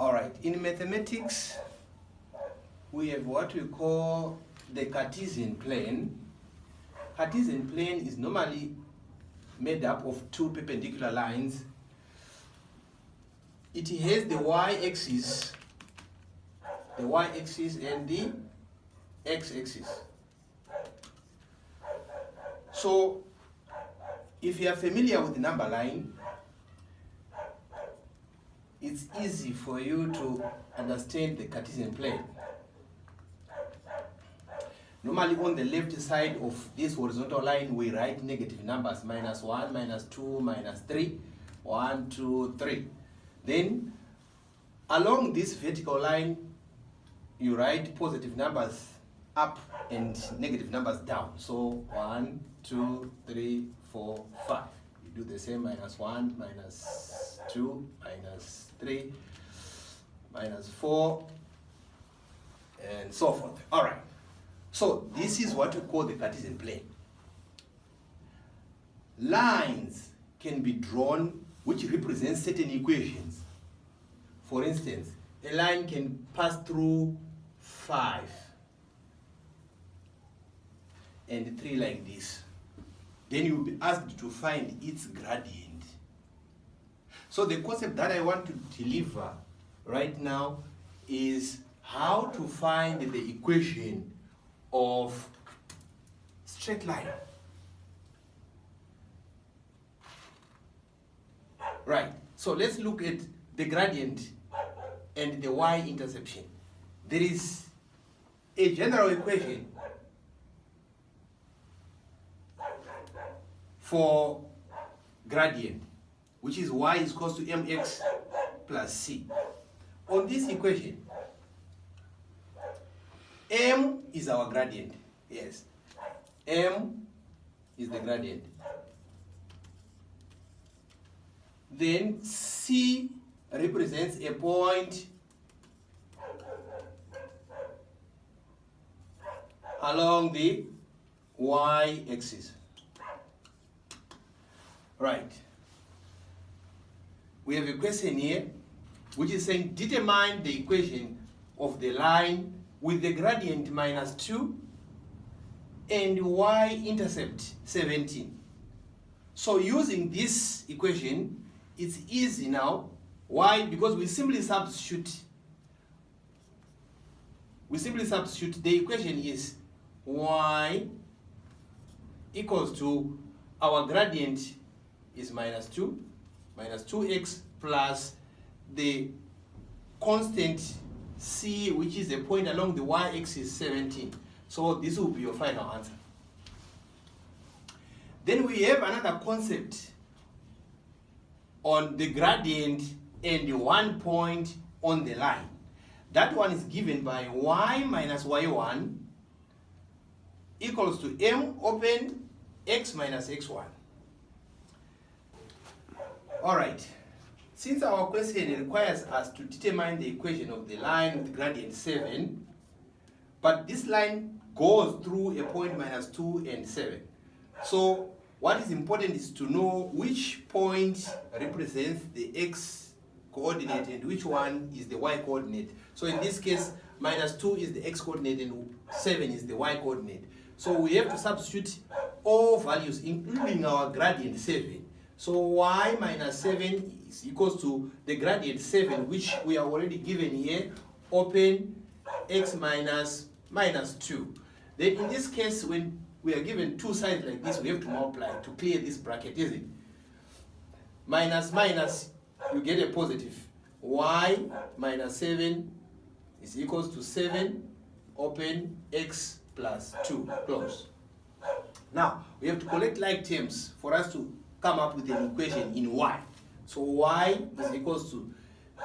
All right, in mathematics, we have what we call the Cartesian plane. Cartesian plane is normally made up of two perpendicular lines. It has the y-axis and the x-axis. So, if you are familiar with the number line, it's easy for you to understand the Cartesian plane. Normally on the left side of this horizontal line, we write negative numbers, -1, -2, -3, 1, 2, 3. Then along this vertical line, you write positive numbers up and negative numbers down. So 1, 2, 3, 4, 5. You do the same, -1, -2, -3, -4, and so forth. All right. So this is what we call the Cartesian plane. Lines can be drawn which represent certain equations. For instance, a line can pass through 5 and 3 like this. Then you'll be asked to find its gradient. So the concept that I want to deliver right now is how to find the equation of straight line. Right, so let's look at the gradient and the y-interception. There is a general equation for gradient, which is y is equal to mx plus c. On this equation, m is our gradient. Yes, m is the gradient. Then c represents a point along the y-axis. Right. We have a question here which is saying determine the equation of the line with the gradient -2 and y-intercept 17. So using this equation, it's easy now. Why? Because we simply substitute. The equation is y equals to our gradient is -2x plus the constant c, which is a point along the y-axis 17. So this will be your final answer. Then we have another concept on the gradient and one point on the line. That one is given by y minus y1 equals to m open x minus x1. All right. Since our question requires us to determine the equation of the line with gradient 7, but this line goes through a point -2 and 7. So what is important is to know which point represents the x coordinate and which one is the y coordinate. So in this case, -2 is the x coordinate and 7 is the y coordinate. So we have to substitute all values, including our gradient 7. So y minus 7 is equals to the gradient 7, which we are already given here, open x minus -2. Then in this case, when we are given two sides like this, we have to multiply to clear this bracket, isn't it? Minus minus, you get a positive. Y minus 7 is equals to 7, open x plus 2, close. Now, we have to collect like terms for us to come up with an equation in y. So y is equals to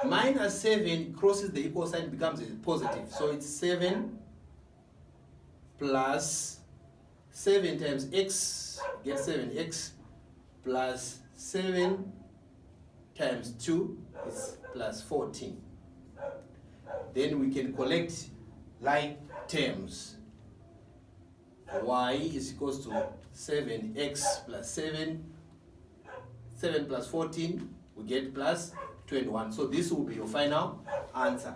-7 crosses the equal sign, becomes a positive. So it's 7 plus 7 times x, get 7x, plus 7 times 2 is plus 14. Then we can collect like terms. Y is equals to 7x plus 7 plus 14, we get plus 2 and 1. So this will be your final answer.